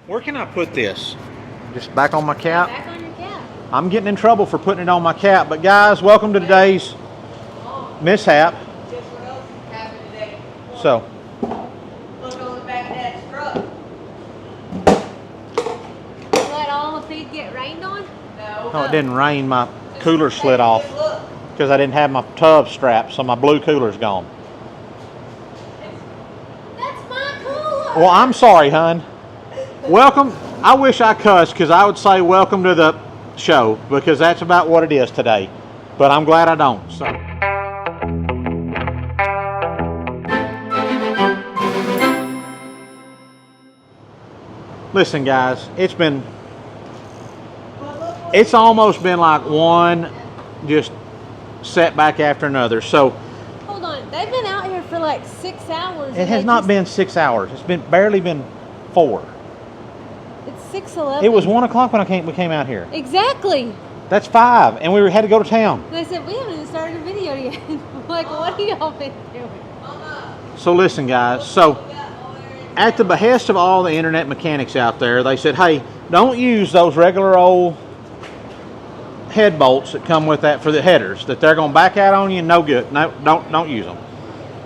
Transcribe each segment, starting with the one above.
Where can I put this? Just back on my cap? Back on your cap. I'm getting in trouble for putting it on my cap. But guys, welcome to today's mishap. Guess what else happened today? So, Look on the back of Dad's truck. Let all the feed get rained on? no, it didn't rain. My cooler slid off because I didn't have my tub strapped, so my blue cooler's gone. That's my cooler. Well, I'm sorry, hon. Welcome. I wish I cussed because I would say welcome to the show because that's about what it is today. But I'm glad I don't. So. Listen, guys, it's almost been like one just setback after another. So Hold on. They've been out here for like 6 hours. it has not been 6 hours. It's been barely been 4. It's 6:11. It was 1 o'clock when we came out here. Exactly. That's 5, and we had to go to town. And I said, we haven't even started a video yet. I'm like, what have y'all been doing? So listen, guys. So at the behest of all the internet mechanics out there, they said, hey, don't use those regular old head bolts that come with that for the headers, that they're going to back out on you. No good. No, don't use them.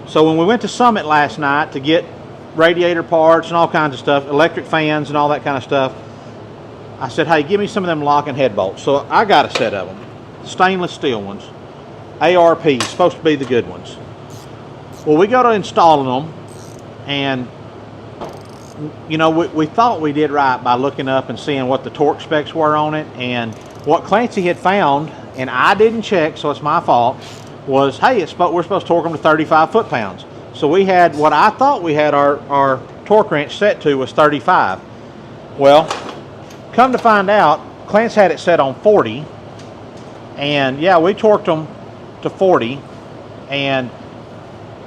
So when we went to Summit last night to get radiator parts and all kinds of stuff, electric fans and all that kind of stuff, I said, hey, give me some of them locking head bolts. So I got a set of them, stainless steel ones, ARP, supposed to be the good ones. Well, we got to installing them, and you know, we thought we did right by looking up and seeing what the torque specs were on it, and what Clancy had found, and I didn't check, so it's my fault, was, hey, we're supposed to torque them to 35 foot-pounds. So we had, what I thought we had our torque wrench set to was 35. Well, come to find out, Clancy had it set on 40, and yeah, we torqued them to 40, and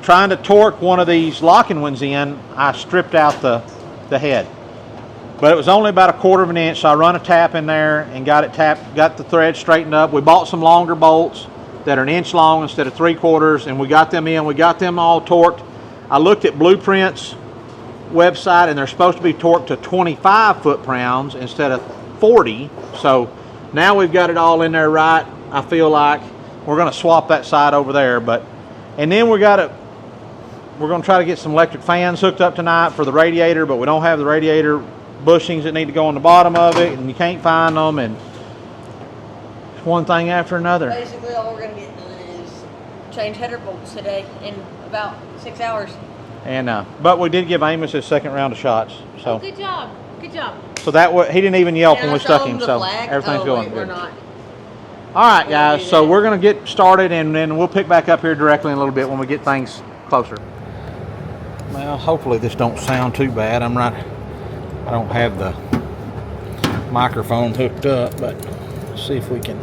trying to torque one of these locking ones in, I stripped out the head. But it was only about 1/4 of an inch, so I run a tap in there and got it tapped, got the thread straightened up. We bought some longer bolts that are 1 inch long instead of 3/4, and we got them in. We got them all torqued. I looked at Blueprint's website, and they're supposed to be torqued to 25 foot-pounds instead of 40. So now we've got it all in there right. I feel like we're going to swap that side over there, and then we're going to try to get some electric fans hooked up tonight for the radiator, but we don't have the radiator bushings that need to go on the bottom of it, and you can't find them, and it's one thing after another. Basically, all we're going to get done is change header bolts today in about 6 hours. And but we did give Amos his second round of shots. So Good job. Good job. so that he didn't even yelp And when I we stuck showed him. the So flag. everything's Oh, going wait, we're good. not. All right, guys. So we're going to get started, and then we'll pick back up here directly in a little bit when we get things closer. Well, hopefully this don't sound too bad. I don't have the microphone hooked up, but let's see if we can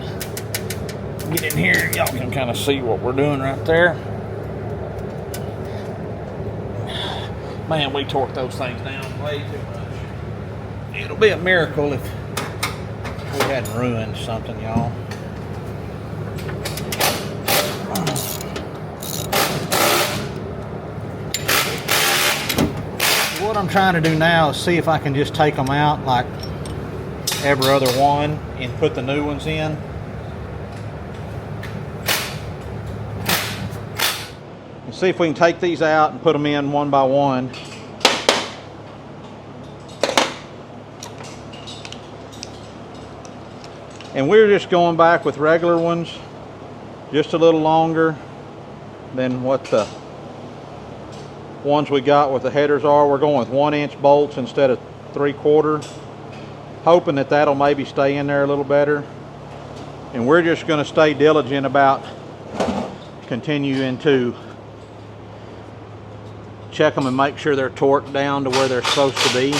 get in here. Y'all can kind of see what we're doing right there. Man, we torqued those things down way too much. It'll be a miracle if we hadn't ruined something, y'all. What I'm trying to do now is see if I can just take them out like every other one and put the new ones in. And see if we can take these out and put them in one by one. And we're just going back with regular ones, just a little longer than what the ones we got with the headers are. We're going with 1 inch bolts instead of 3/4, hoping that that'll maybe stay in there a little better. And we're just going to stay diligent about continuing to check them and make sure they're torqued down to where they're supposed to be.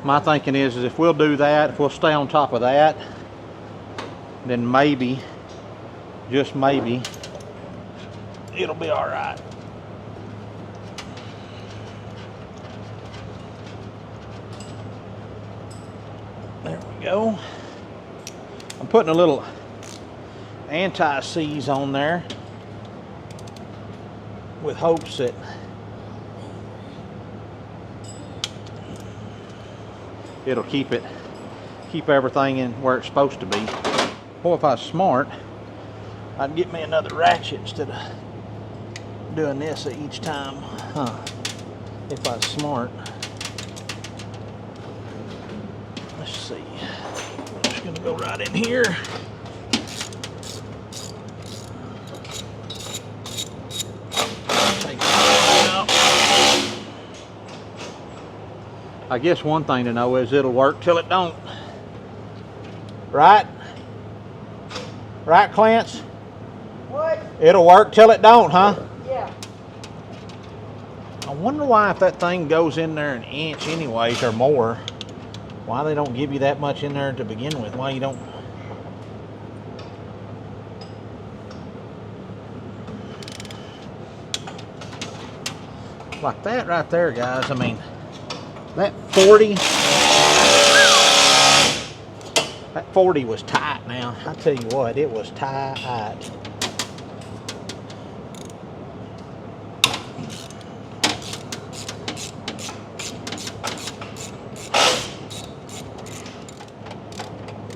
My thinking is if we'll do that, if we'll stay on top of that, then maybe, just maybe, it'll be all right. There we go. I'm putting a little anti-seize on there with hopes that it'll keep everything in where it's supposed to be. Boy, if I was smart, I'd get me another ratchet instead of doing this each time. Huh. If I was smart. Let's see. I'm just gonna go right in here. Take that out. I guess one thing to know is it'll work till it don't. Right? Right, Clance? What? It'll work till it don't, huh? Yeah. I wonder why, if that thing goes in there an inch anyways or more, why they don't give you that much in there to begin with. Why you don't. Like that right there, guys. I mean, that 40 was tight now. I tell you what, it was tight.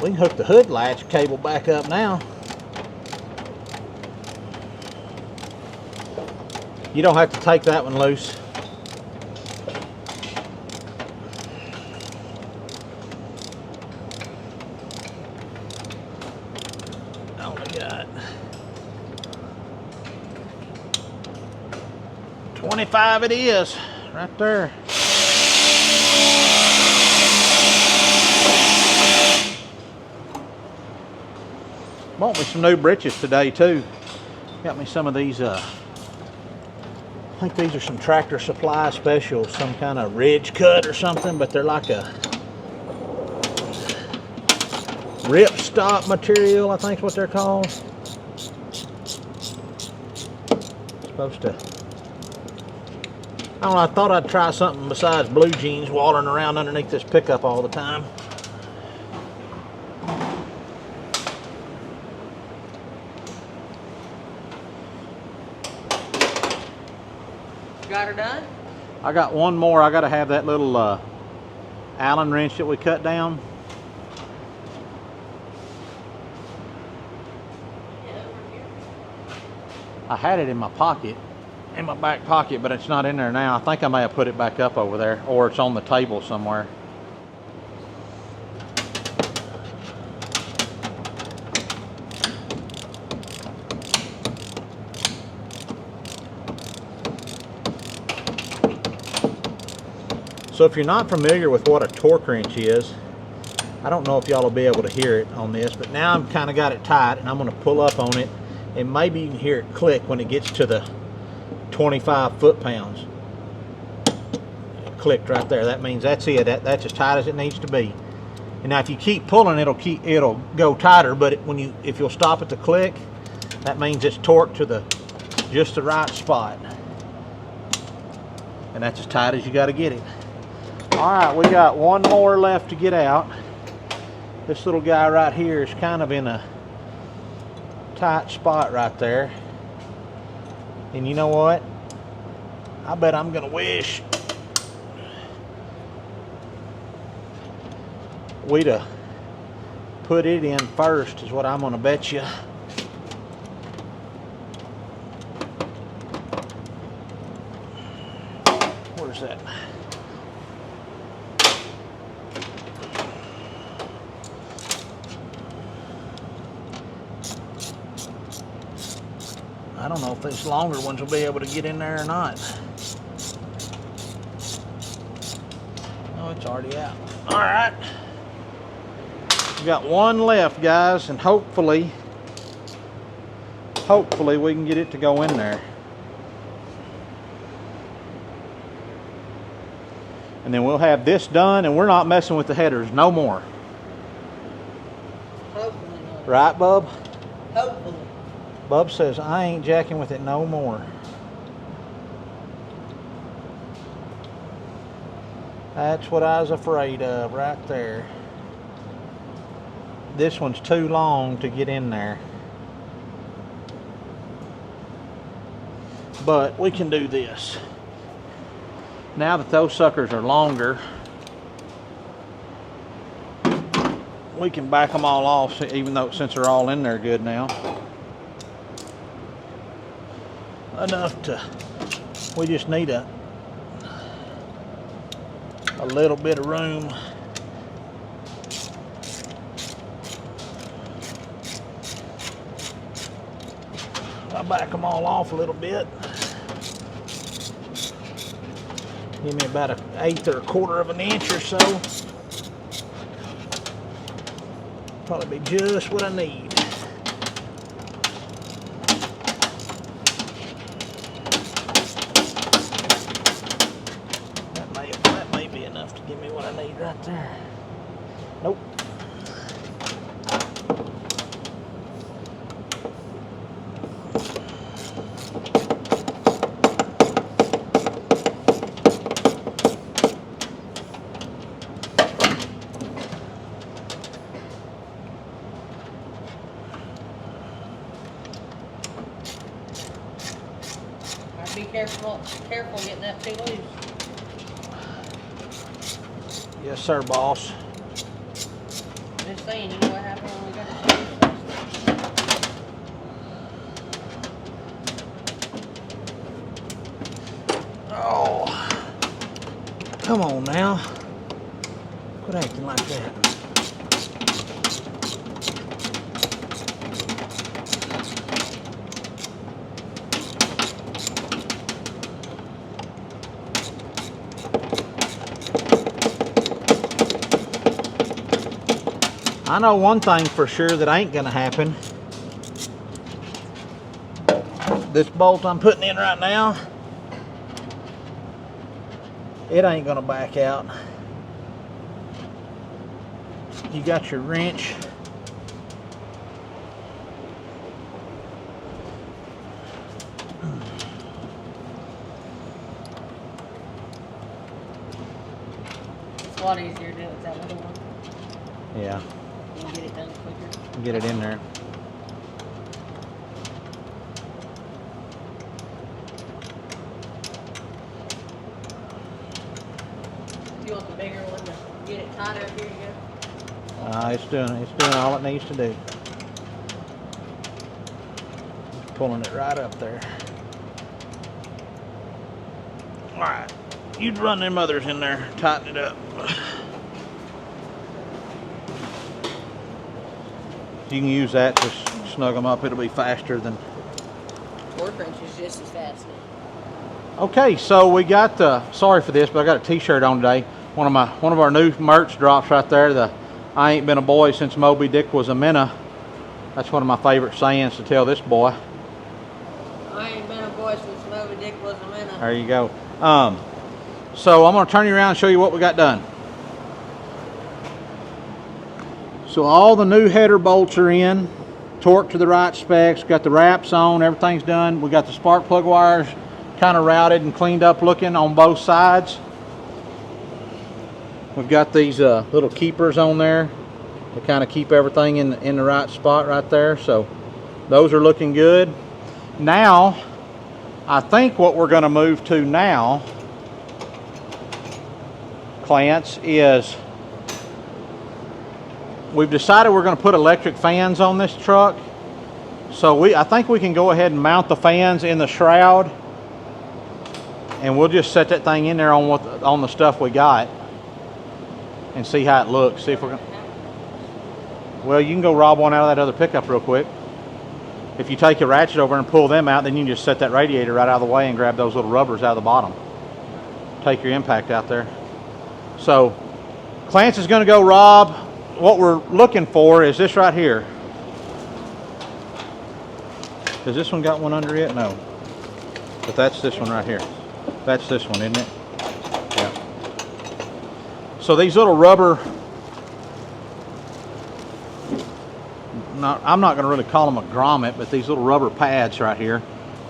We can hook the hood latch cable back up now. You don't have to take that one loose. Only got 25 it is, right there. Bought me some new britches today too. Got me some of these, I think these are some Tractor Supply specials, some kind of ridge cut or something, but they're like a rip stop material, I think is what they're called. Supposed to, I don't know, I thought I'd try something besides blue jeans wandering around underneath this pickup all the time. Got her done? I got one more. I got to have that little Allen wrench that we cut down. I had it in my pocket, in my back pocket, but it's not in there now. I think I may have put it back up over there, or it's on the table somewhere. So if you're not familiar with what a torque wrench is, I don't know if y'all will be able to hear it on this, but now I've kind of got it tight and I'm going to pull up on it, and maybe you can hear it click when it gets to the 25 foot-pounds. It clicked right there. That means that's it. That's as tight as it needs to be. And now if you keep pulling, it'll go tighter, but if you'll stop at the click, that means it's torqued to just the right spot. And that's as tight as you got to get it. Alright, we got one more left to get out. This little guy right here is kind of in a tight spot right there. And you know what? I bet I'm going to wish we'd have put it in first, is what I'm going to bet you. Where's that? I don't know if these longer ones will be able to get in there or not. Oh, it's already out. All right. We got one left, guys, and hopefully we can get it to go in there. And then we'll have this done, and we're not messing with the headers no more. Hopefully not. Right, Bub? Hopefully. Bub says, I ain't jacking with it no more. That's what I was afraid of right there. This one's too long to get in there. But we can do this. Now that those suckers are longer, we can back them all off, even though since they're all in there good now. Enough to, we just need a little bit of room. I'll back them all off a little bit. Give me about 1/8 or 1/4 of an inch or so. Probably be just what I need. That may be enough to give me what I need right there. Nope. Be careful getting that too loose. Yes, sir, boss. Just saying, you know what happened when we got it loose? Oh, come on now. Quit acting like that. I know one thing for sure that ain't gonna happen. This bolt I'm putting in right now, it ain't gonna back out. You got your wrench. It's a lot easier to do it with that little one. Yeah. You can get it done quicker. Get it in there. You want the bigger one to get it tighter? Here you go. It's doing all it needs to do. Pulling it right up there. All right, you'd run them others in there, tighten it up. You can use that to snug them up. It'll be faster than. Work wrench is just as fast. Okay, so we got sorry for this, but I got a T-shirt on today. One of our new merch drops right there. The "I ain't been a boy since Moby Dick was a minnow." That's one of my favorite sayings to tell this boy. I ain't been a boy since Moby Dick was a minnow. There you go. So I'm going to turn you around and show you what we got done. So all the new header bolts are in, torqued to the right specs, got the wraps on, everything's done. We got the spark plug wires kind of routed and cleaned up looking on both sides. We've got these little keepers on there to kind of keep everything in the right spot right there. So those are looking good. Now, I think what we're going to move to now, Clance, is we've decided we're going to put electric fans on this truck. So I think we can go ahead and mount the fans in the shroud, and we'll just set that thing in there on the stuff we got and see how it looks. See if we're going to. Well, you can go rob one out of that other pickup real quick. If you take a ratchet over and pull them out, then you can just set that radiator right out of the way and grab those little rubbers out of the bottom. Take your impact out there. So Clance is going to go rob. What we're looking for is this right here. Has this one got one under it? No. But that's this one right here. That's this one, isn't it? Yeah. So these little rubber, I'm not going to really call them a grommet, but these little rubber pads right here,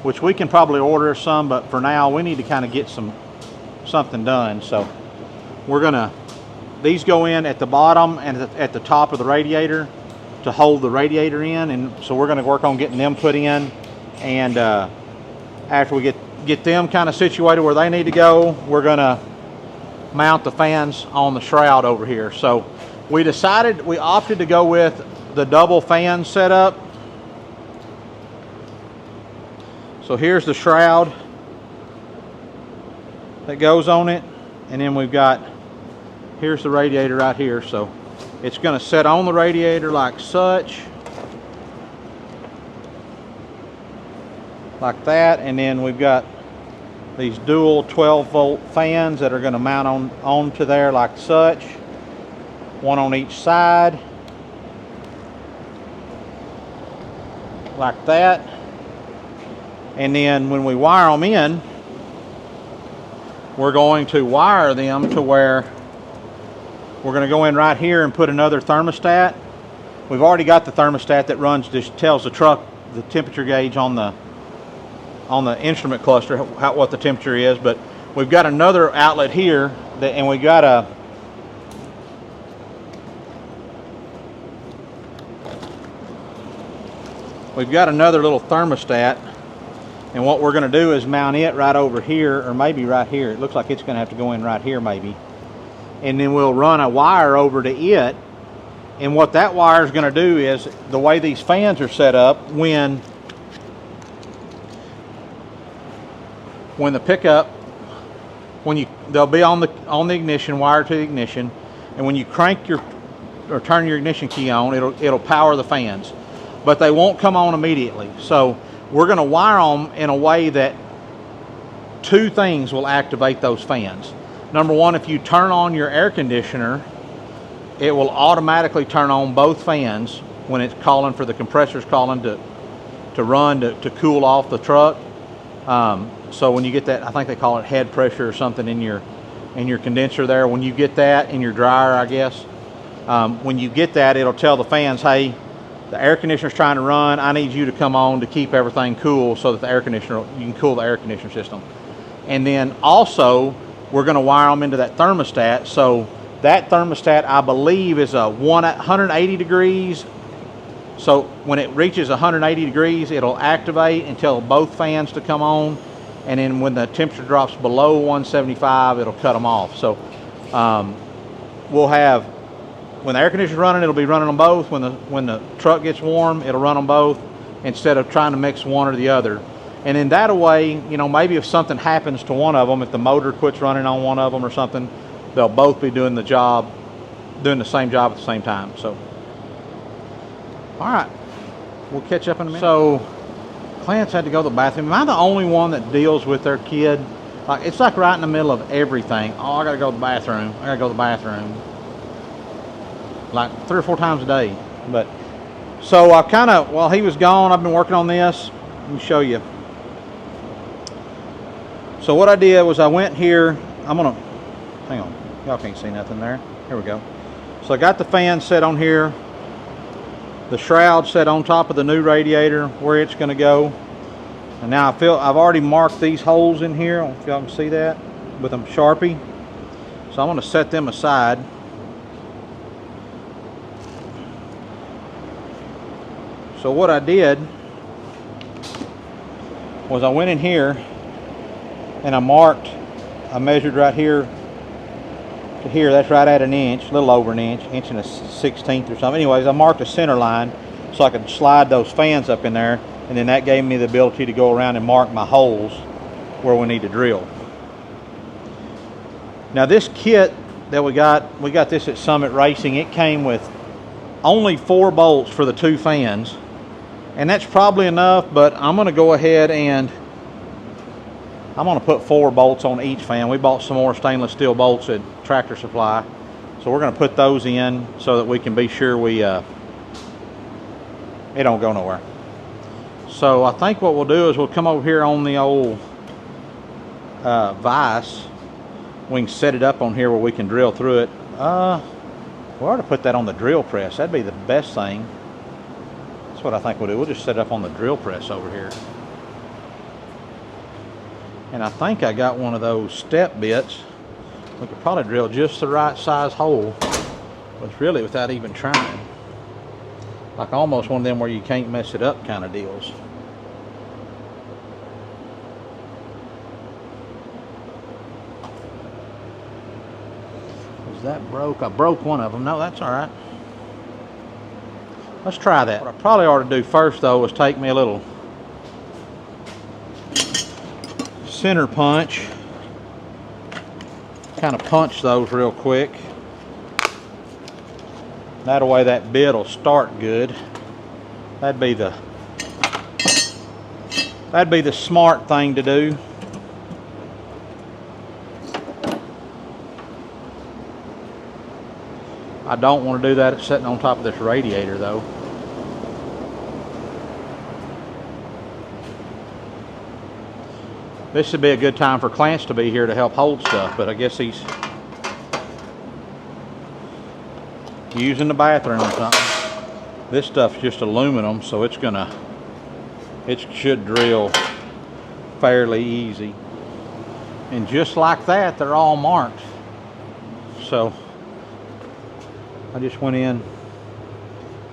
which we can probably order some, but for now we need to kind of get something done. So we're going to, these go in at the bottom and at the top of the radiator to hold the radiator in, and so we're going to work on getting them put in, and after we get them kind of situated where they need to go, we're going to mount the fans on the shroud over here. So we opted to go with the double fan setup. So here's the shroud that goes on it, and then here's the radiator right here. So it's going to set on the radiator like such, like that, and then we've got these dual 12-volt fans that are going to mount onto there like such, one on each side, like that. And then when we wire them in, we're going to wire them to where we're going to go in right here and put another thermostat. We've already got the thermostat that just tells the truck the temperature gauge on the instrument cluster, what the temperature is. But we've got another outlet here, and we got another little thermostat. And what we're going to do is mount it right over here, or maybe right here. It looks like it's going to have to go in right here maybe. And then we'll run a wire over to it. And what that wire is going to do is, the way these fans are set up, when the pickup, they'll be on the ignition, wire to the ignition, and when you crank or turn your ignition key on, it'll power the fans. But they won't come on immediately. So we're going to wire them in a way that two things will activate those fans. Number one, if you turn on your air conditioner, it will automatically turn on both fans when it's calling for the compressors calling to run to cool off the truck. So when you get that, I think they call it head pressure or something in your condenser there. When you get that in your dryer, I guess, when you get that, it'll tell the fans, hey, the air conditioner's trying to run. I need you to come on to keep everything cool so that you can cool the air conditioner system. And then also, we're going to wire them into that thermostat. So that thermostat, I believe, is 180 degrees. So when it reaches 180 degrees, it'll activate and tell both fans to come on. And then when the temperature drops below 175, it'll cut them off. So we'll have, when the air conditioner's running, it'll be running them both. When the truck gets warm, it'll run them both, instead of trying to mix one or the other. And in that way, maybe if something happens to one of them, if the motor quits running on one of them or something, they'll both be doing the same job at the same time. So, all right, we'll catch up in a minute. So, Clarence had to go to the bathroom. Am I the only one that deals with their kid? It's like right in the middle of everything. Oh, I gotta go to the bathroom. I gotta go to the bathroom. Like 3 or 4 times a day. But so I while he was gone, I've been working on this. Let me show you. So what I did was I went here. Hang on, y'all can't see nothing there. Here we go. So I got the fan set on here, the shroud set on top of the new radiator where it's going to go. And now I've already marked these holes in here. I don't know if y'all can see that with a Sharpie. So I'm going to set them aside. So what I did was I went in here and I measured right here to here. That's right at an inch, a little over an inch and a 1/16 or something. Anyways, I marked a center line so I could slide those fans up in there, and then that gave me the ability to go around and mark my holes where we need to drill. Now this kit that we got this at Summit Racing. It came with only 4 bolts for the 2 fans. And that's probably enough, but I'm going to go ahead and I'm going to put 4 bolts on each fan. We bought some more stainless steel bolts at Tractor Supply. So we're going to put those in so that we can be sure it don't go nowhere. So I think what we'll do is we'll come over here on the old vise. We can set it up on here where we can drill through it. We ought to put that on the drill press. That'd be the best thing. That's what I think we'll do. We'll just set it up on the drill press over here. And I think I got one of those step bits. We could probably drill just the right size hole, but really without even trying. Like almost one of them where you can't mess it up kind of deals. that broke? I broke one of them. No, that's all right. Let's try that. What I probably ought to do first, though, is take me a little center punch. Kind of punch those real quick. That way that bit will start good. That'd be the smart thing to do. I don't want to do that sitting on top of this radiator though. This would be a good time for Clance to be here to help hold stuff, but I guess he's using the bathroom or something. This stuff's just aluminum, so it should drill fairly easy. And just like that, they're all marked. So I just went in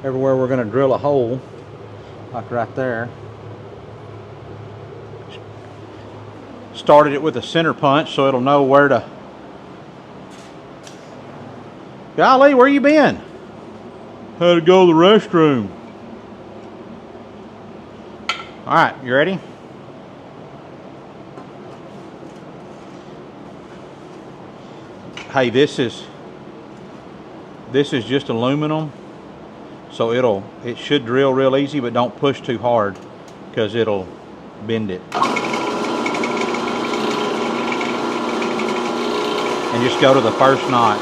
everywhere we're going to drill a hole, like right there. Started it with a center punch so it'll know where to. Golly, where you been? Had to go to the restroom. All right, you ready? Hey, this is just aluminum, so it should drill real easy, but don't push too hard because it'll bend it. And just go to the first notch.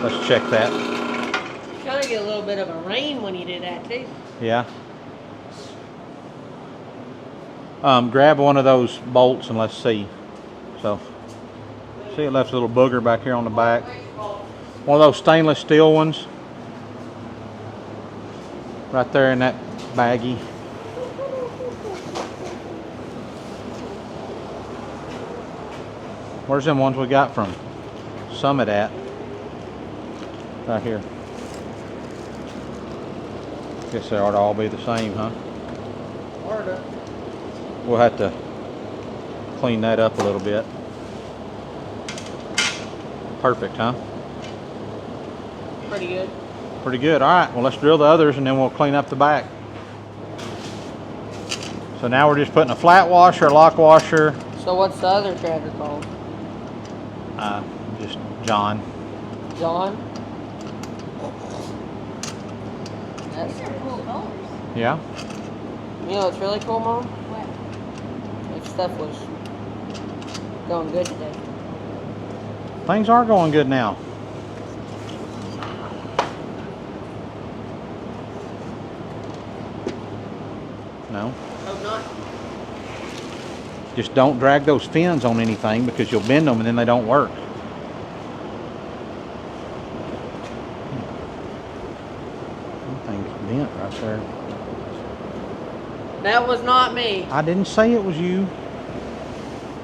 Let's check that. Kind of get a little bit of a rain when you do that too. Yeah. Grab one of those bolts and let's see. So, see, it left a little booger back here on the back. One of those stainless steel ones. Right there in that baggie. Where's them ones we got from Summit at? Right here. Guess they ought to all be the same, huh? Order. We'll have to clean that up a little bit. Perfect, huh? Pretty good. Pretty good. All right, well, let's drill the others and then we'll clean up the back. So now we're just putting a flat washer, a lock washer. So what's the other tractor called? Just John. John? That's These are cool colors. Yeah? You know what's really cool, Mom? What? If stuff was going good today. Things are going good now. No? Hope not. Just don't drag those fins on anything because you'll bend them and then they don't work. Thing's bent right there. That was not me. I didn't say it was you.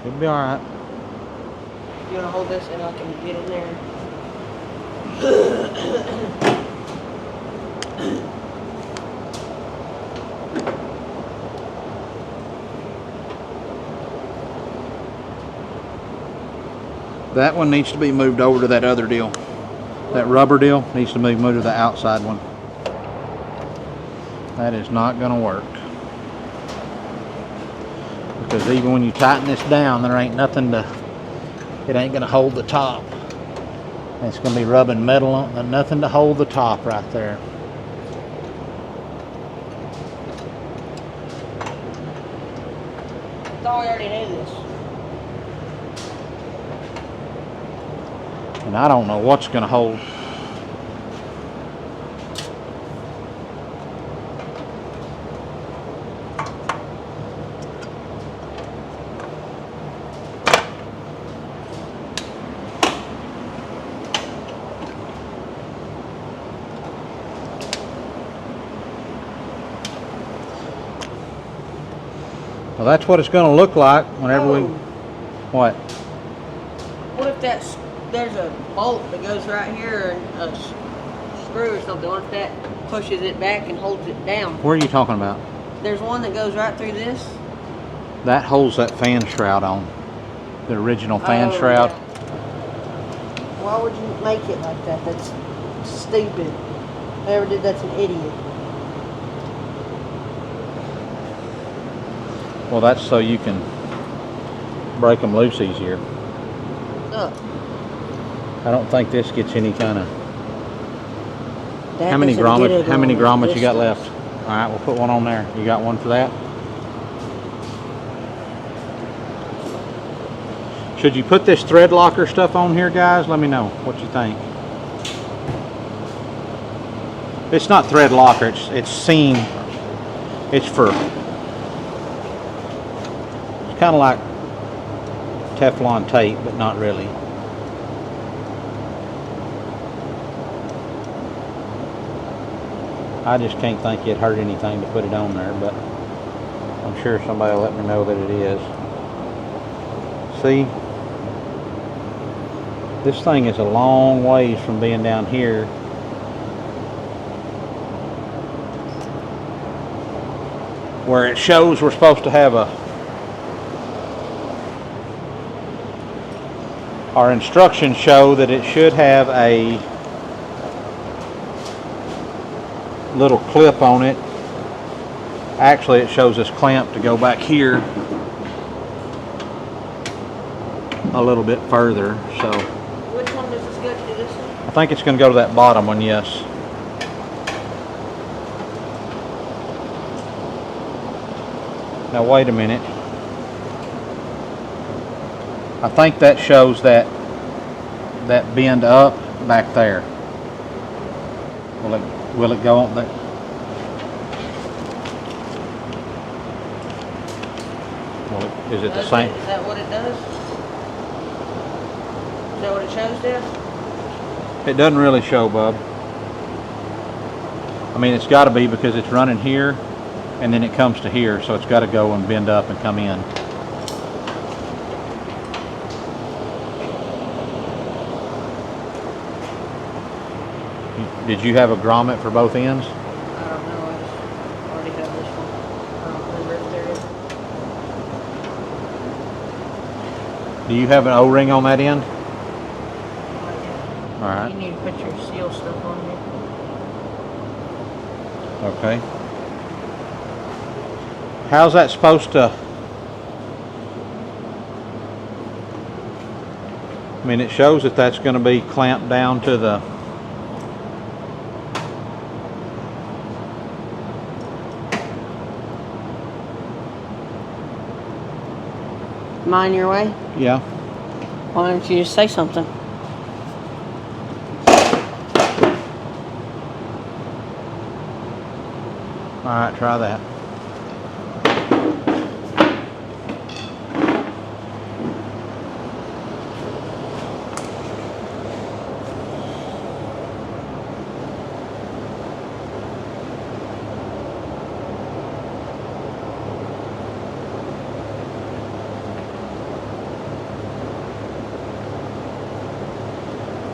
It'll be all right. You want to hold this and I can get in there? That one needs to be moved over to that other deal. That rubber deal needs to be moved to the outside one. That is not going to work. Because even when you tighten this down, there ain't nothing to, it ain't going to hold the top. And it's going to be rubbing metal on, nothing to hold the top right there. I thought we already knew this. And I don't know what's going to hold. Well, that's what it's going to look like whenever we... What? What if that there's a bolt that goes right here and a screw or something. What if that pushes it back and holds it down? Where are you talking about? There's one that goes right through this. That holds that fan shroud on. The original fan Oh, shroud. yeah. Why would you make it like that? That's stupid. Whoever did that's an idiot. Well, that's so you can break them loose easier. Look. I don't think this gets any kind of. That How many doesn't get grommets? it How many on grommets you got distance. left? All right, we'll put one on there. You got one for that? Should you put this thread locker stuff on here, guys? Let me know what you think. It's not thread locker. It's seam. It's for. It's kind of like Teflon tape, but not really. I just can't think it hurt anything to put it on there, but I'm sure somebody will let me know that it is. See? This thing is a long ways from being down here. Where it shows we're supposed to have our instructions show that it should have a little clip on it. Actually, it shows this clamp to go back here a little bit further. So Which one does this go to? This one? I think it's going to go to that bottom one, yes. Now wait a minute. I think that shows that bend up back there. Will it go on that? Well, is it the same? Is that what it does? Is that what it shows there? It doesn't really show, bub. I mean, it's got to be because it's running here and then it comes to here, so it's got to go and bend up and come in. Did you have a grommet for both ends? I don't know. I just already have this one. I don't remember if there is. Do you have an O-ring on that end? Yeah. All right. You need to put your seal stuff on here. Okay. How's that supposed to? I mean, it shows that that's going to be clamped down to the. Mine your way? Yeah. Why don't you just say something? All right, try that.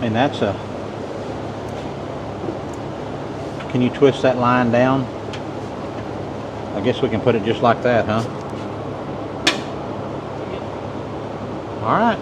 And that's a. Can you twist that line down? I guess we can put it just like that, huh? All right.